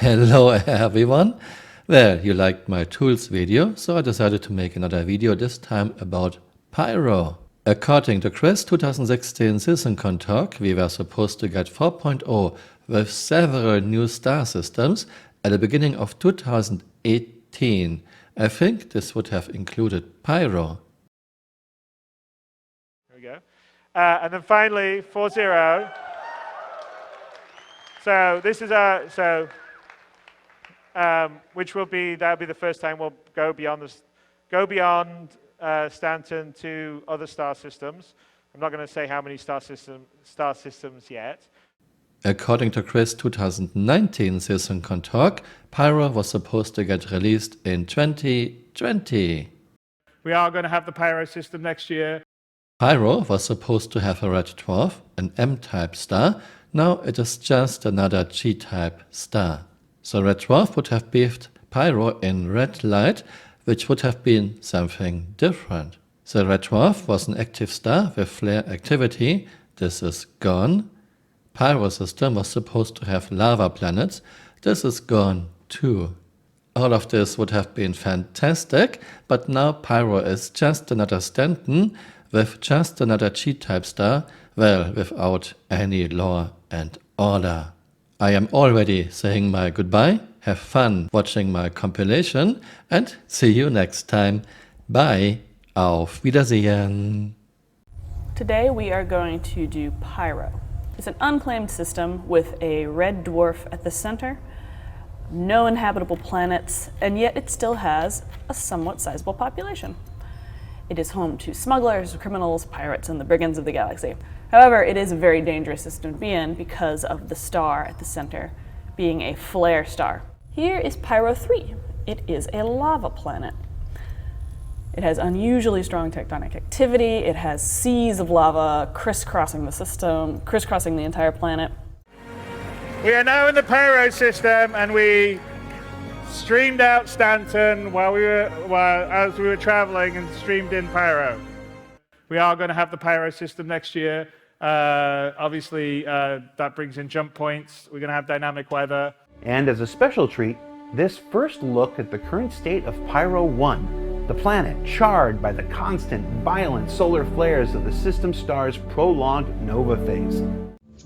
Hello everyone. Well, you liked my tools video, so I decided to make another video, this time about Pyro. According to Chris' 2016 SystemCon talk, we were supposed to get 4.0 with several new star systems at the beginning of 2018. I think this would have included Pyro. There we go. And then finally, 4.0. So this is that'll be the first time we'll go beyond Stanton to other star systems. I'm not going to say how many star systems yet. According to Chris' 2019 SystemCon talk, Pyro was supposed to get released in 2020. We are going to have the Pyro system next year. Pyro was supposed to have a red dwarf, an M-type star. Now it is just another G-type star. So red dwarf would have beefed Pyro in red light, which would have been something different. The red dwarf was an active star with flare activity. This is gone. Pyro system was supposed to have lava planets. This is gone too. All of this would have been fantastic, but now Pyro is just another Stanton with just another G-type star, well, without any law and order. I am already saying my goodbye. Have fun watching my compilation and see you next time. Bye. Auf Wiedersehen. Today we are going to do Pyro. It's an unclaimed system with a red dwarf at the center, no inhabitable planets, and yet it still has a somewhat sizable population. It is home to smugglers, criminals, pirates, and the brigands of the galaxy. However, it is a very dangerous system to be in because of the star at the center being a flare star. Here is Pyro 3. It is a lava planet. It has unusually strong tectonic activity. It has seas of lava crisscrossing the system, crisscrossing the entire planet. We are now in the Pyro system, and we streamed out Stanton as we were traveling and streamed in Pyro. We are going to have the Pyro system next year. Obviously, that brings in jump points. We're going to have dynamic weather. And as a special treat, this first look at the current state of Pyro 1, the planet charred by the constant, violent solar flares of the system star's prolonged nova phase.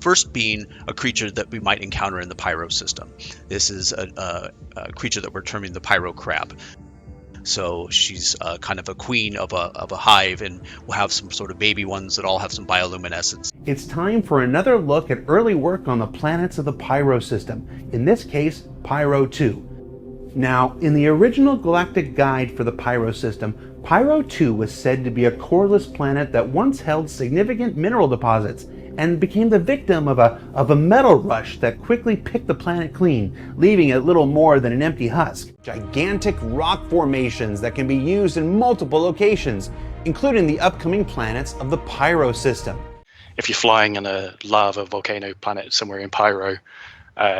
First being a creature that we might encounter in the Pyro system. This is a creature that we're terming the Pyro crab. So she's kind of a queen of a hive, and we'll have some sort of baby ones that all have some bioluminescence. It's time for another look at early work on the planets of the Pyro system, in this case, Pyro 2. Now, in the original galactic guide for the Pyro system, Pyro 2 was said to be a coreless planet that once held significant mineral deposits and became the victim of a metal rush that quickly picked the planet clean, leaving it little more than an empty husk. Gigantic rock formations that can be used in multiple locations, including the upcoming planets of the Pyro system. If you're flying on a lava volcano planet somewhere in Pyro,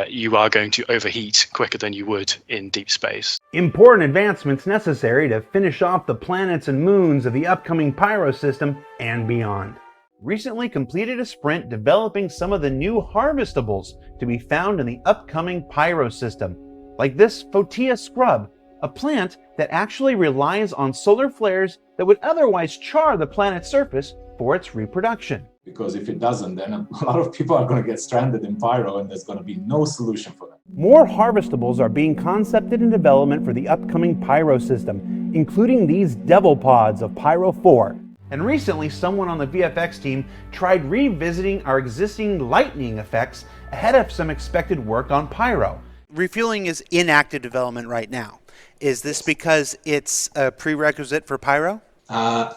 you are going to overheat quicker than you would in deep space. Important advancements necessary to finish off the planets and moons of the upcoming Pyro system and beyond. Recently completed a sprint developing some of the new harvestables to be found in the upcoming Pyro system, like this Photia scrub, a plant that actually relies on solar flares that would otherwise char the planet's surface for its reproduction. Because if it doesn't, then a lot of people are going to get stranded in Pyro and there's going to be no solution for them. More harvestables are being concepted in development for the upcoming Pyro system, including these devil pods of Pyro 4. And recently, someone on the VFX team tried revisiting our existing lightning effects ahead of some expected work on Pyro. Refueling is in active development right now. Is this because it's a prerequisite for Pyro?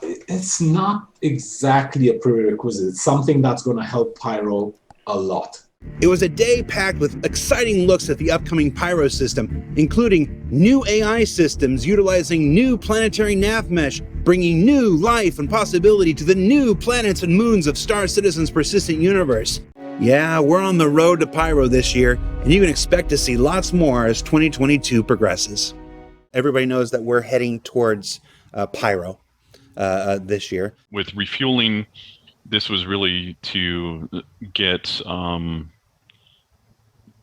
It's not exactly a prerequisite. It's something that's going to help Pyro a lot. It was a day packed with exciting looks at the upcoming Pyro system, including new AI systems utilizing new planetary nav mesh, bringing new life and possibility to the new planets and moons of Star Citizen's persistent universe. Yeah, we're on the road to Pyro this year, and you can expect to see lots more as 2022 progresses. Everybody knows that we're heading towards Pyro this year. With refueling, this was really to get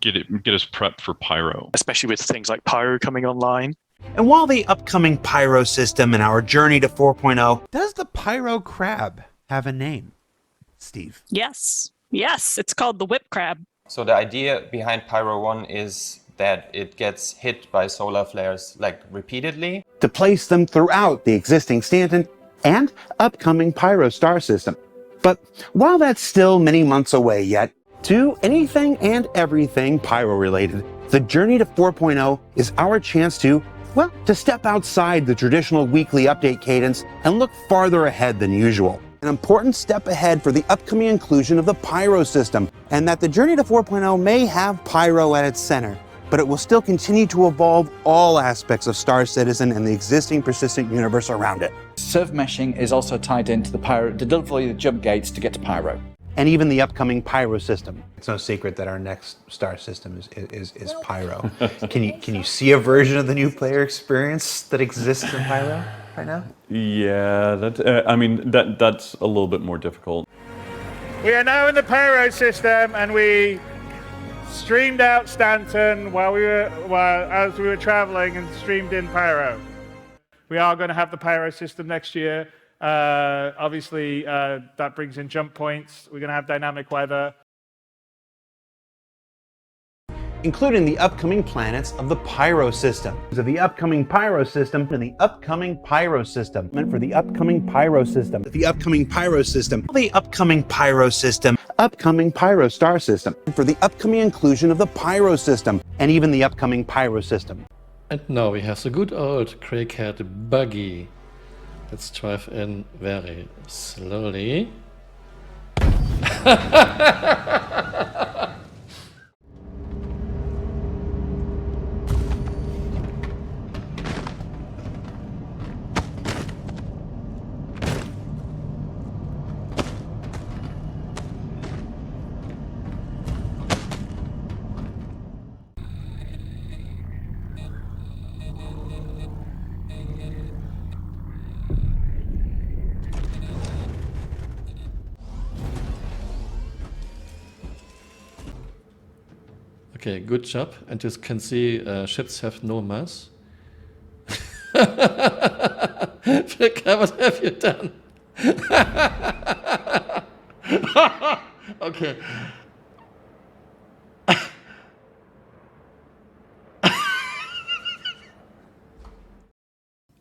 get us prepped for Pyro. especially with things like Pyro coming online. And while the upcoming Pyro system and our journey to 4.0, does the Pyro crab have a name? Steve. Yes, it's called the whip crab. So the idea behind Pyro 1 is that it gets hit by solar flares like repeatedly. To place them throughout the existing Stanton and upcoming Pyro star system. But while that's still many months away yet, to anything and everything Pyro related, the journey to 4.0 is our chance to, well, to step outside the traditional weekly update cadence and look farther ahead than usual. An important step ahead for the upcoming inclusion of the Pyro system, and that the journey to 4.0 may have Pyro at its center, but it will still continue to evolve all aspects of Star Citizen and the existing persistent universe around it. Serve meshing is also tied into the Pyro to deliver the jump gates to get to Pyro. And even the upcoming Pyro system. It's no secret that our next star system is Pyro. Can you see a version of the new player experience that exists in Pyro right now? Yeah, that's a little bit more difficult. We are now in the Pyro system, and we streamed out Stanton as we were traveling and streamed in Pyro. We are going to have the Pyro system next year. Obviously, that brings in jump points. We're going to have dynamic weather. Including the upcoming planets of the Pyro system. So the upcoming Pyro system and the upcoming Pyro system. And for the upcoming Pyro system. The upcoming Pyro system. The upcoming Pyro system. Upcoming Pyro star system. And for the upcoming inclusion of the Pyro system. And even the upcoming Pyro system. And now we have the good old crackhead buggy. Let's drive in very slowly. Okay, good job. And you can see ships have no mass. Flicker, what have you done? Okay.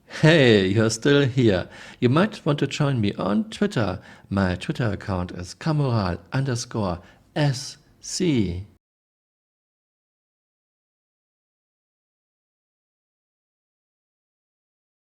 Hey, you're still here. You might want to join me on Twitter. My Twitter account is Camural_SC.